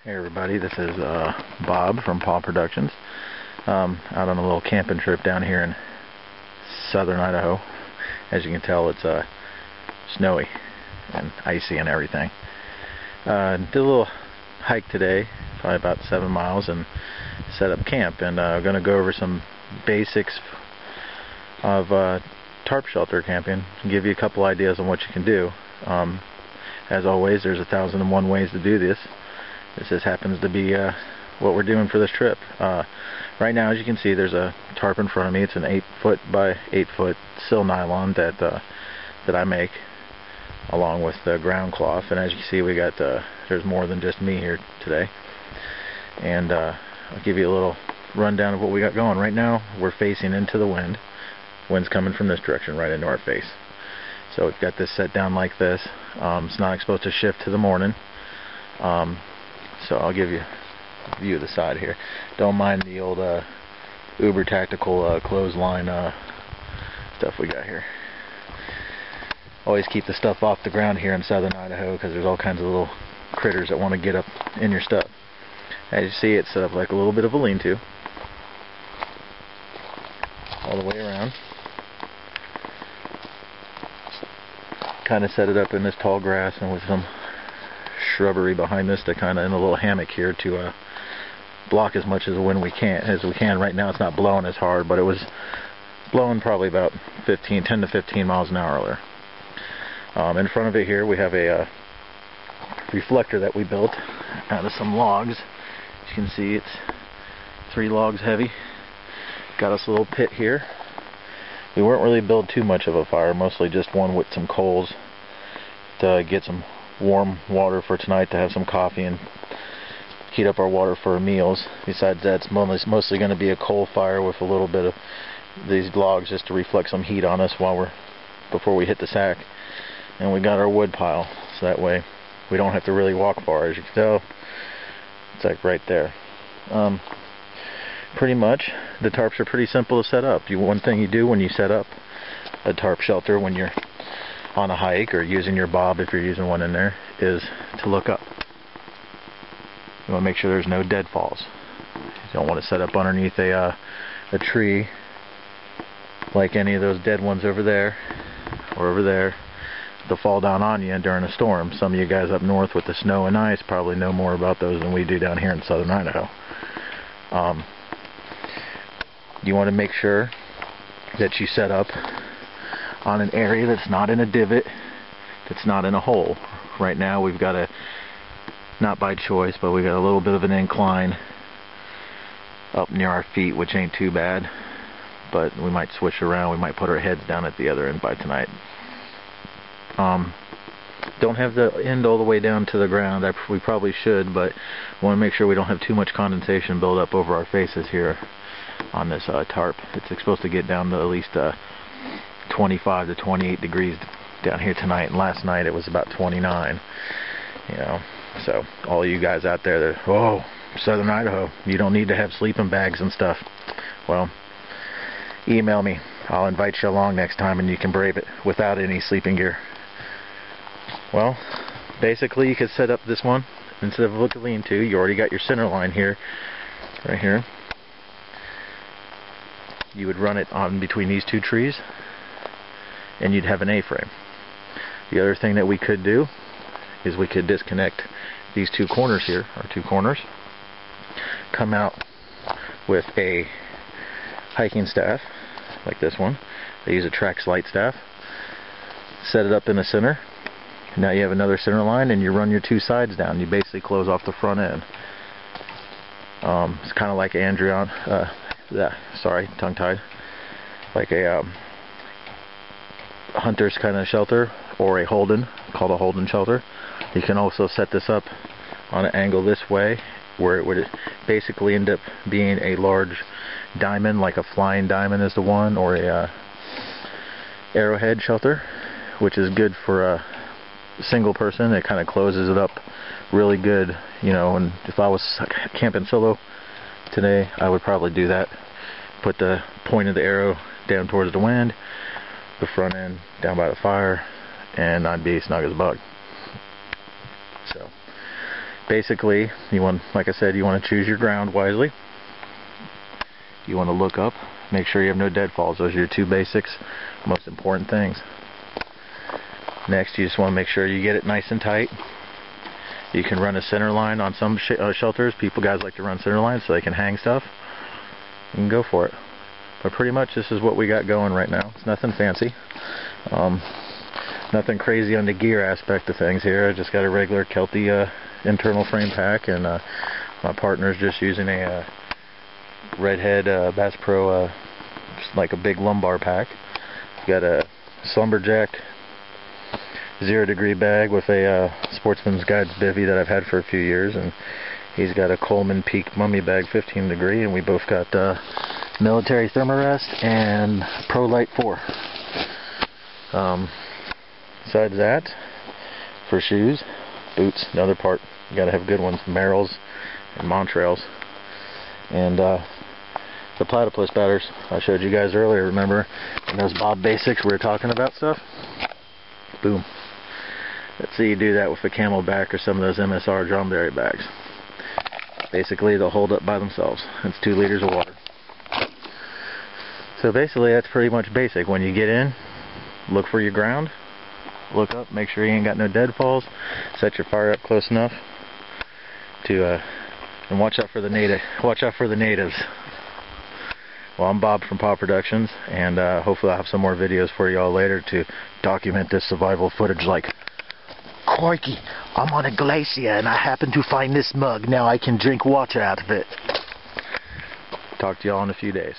Hey everybody, this is Bob from Paw Productions. Out on a little camping trip down here in southern Idaho. As you can tell, it's snowy and icy and everything. Did a little hike today, probably about 7 miles, and set up camp. And we're going to go over some basics of tarp shelter camping and give you a couple ideas on what you can do. As always, there's 1,001 ways to do this. This just happens to be what we're doing for this trip. Right now, as you can see, there's a tarp in front of me. It's an 8-foot by 8-foot sil nylon that I make, along with the ground cloth. And as you can see, we got there's more than just me here today. And I'll give you a little rundown of what we got going. Right now, we're facing into the wind. Wind's coming from this direction, right into our face. So we've got this set down like this. It's not supposed to shift to the morning. So I'll give you a view of the side here. Don't mind the old uber tactical clothesline stuff we got here. Always keep the stuff off the ground here in southern Idaho, because there's all kinds of little critters that want to get up in your stuff. As you see, it's set up like a little bit of a lean-to all the way around. Kind of set it up in this tall grass and with some shrubbery behind this to kind of in a little hammock here to block as much as the wind we can. Right now it's not blowing as hard, but it was blowing probably about 10 to 15 miles an hour earlier. In front of it here we have a reflector that we built out of some logs. As you can see, it's 3 logs heavy. Got us a little pit here. We weren't really build too much of a fire, mostly just one with some coals to get some warm water for tonight, to have some coffee and heat up our water for our meals. Besides that, it's mostly going to be a coal fire with a little bit of these logs just to reflect some heat on us before we hit the sack. And we got our wood pile, so that way we don't have to really walk far. As you can tell, it's like right there. Pretty much the tarps are pretty simple to set up. One thing you do when you set up a tarp shelter when you're on a hike or using your bob, if you're using one in there, is to look up. You want to make sure there's no deadfalls. You don't want to set up underneath a tree like any of those dead ones over there or over there. They'll fall down on you during a storm. Some of you guys up north with the snow and ice probably know more about those than we do down here in southern Idaho. You want to make sure that you set up on an area that's not in a divot, that's not in a hole. Right now we've got not by choice, but we got a little bit of an incline up near our feet, which ain't too bad, but we might switch around. We might put our heads down at the other end by tonight. Don't have the end all the way down to the ground. We probably should, but want to make sure we don't have too much condensation build up over our faces here on this tarp. It's supposed to get down to at least 25 to 28 degrees down here tonight, and last night it was about 29. You know, so all you guys out there that, oh, southern Idaho, you don't need to have sleeping bags and stuff. Well, email me. I'll invite you along next time and you can brave it without any sleeping gear. Well, basically you could set up this one instead of a lean-to. You already got your center line here, right here. You would run it on between these 2 trees and you'd have an A-frame. The other thing that we could do is we could disconnect these 2 corners here, or 2 corners, come out with a hiking staff like this one. They use a Trax light staff, set it up in the center. Now you have another center line and you run your 2 sides down. You basically close off the front end. It's kind of like tongue-tied, like a hunter's kind of shelter, or a Holden, called a Holden shelter. You can also set this up on an angle this way, where it would basically end up being a large diamond, like a flying diamond is the one, or a arrowhead shelter, which is good for a single person. It kind of closes it up really good, you know. And if I was camping solo today, I would probably do that. Put the point of the arrow down towards the wind, the front end down by the fire, and I'd be snug as a bug. So basically, like I said, you want to choose your ground wisely. You want to look up, make sure you have no deadfalls. Those are your two basics, most important things. Next, you just want to make sure you get it nice and tight. You can run a center line on some shelters. Guys like to run center lines so they can hang stuff. You can go for it. But pretty much this is what we got going right now. It's nothing fancy. Nothing crazy on the gear aspect of things here. I just got a regular Kelty internal frame pack, and my partner's just using a Redhead Bass Pro, just like a big lumbar pack. Got a Slumberjack 0 degree bag with a Sportsman's Guides bivvy that I've had for a few years, and he's got a Coleman Peak mummy bag 15 degree, and we both got military Thermarest and Pro Light 4. Besides that, for shoes, boots, another part, you gotta have good ones, Merrells and Montrails. And the platypus batters I showed you guys earlier, remember, in those Bob Basics we were talking about stuff? Boom. Let's see you do that with a Camelback or some of those MSR dromedary bags. Basically they'll hold up by themselves. It's 2 liters of water. So basically that's pretty much basic. When you get in, look for your ground, look up, make sure you ain't got no deadfalls, set your fire up close enough to and watch out for the natives. Well, I'm Bob from Paw Productions, and hopefully I'll have some more videos for y'all later to document this survival footage, like, crikey, I'm on a glacier and I happen to find this mug, now I can drink water out of it. Talk to y'all in a few days.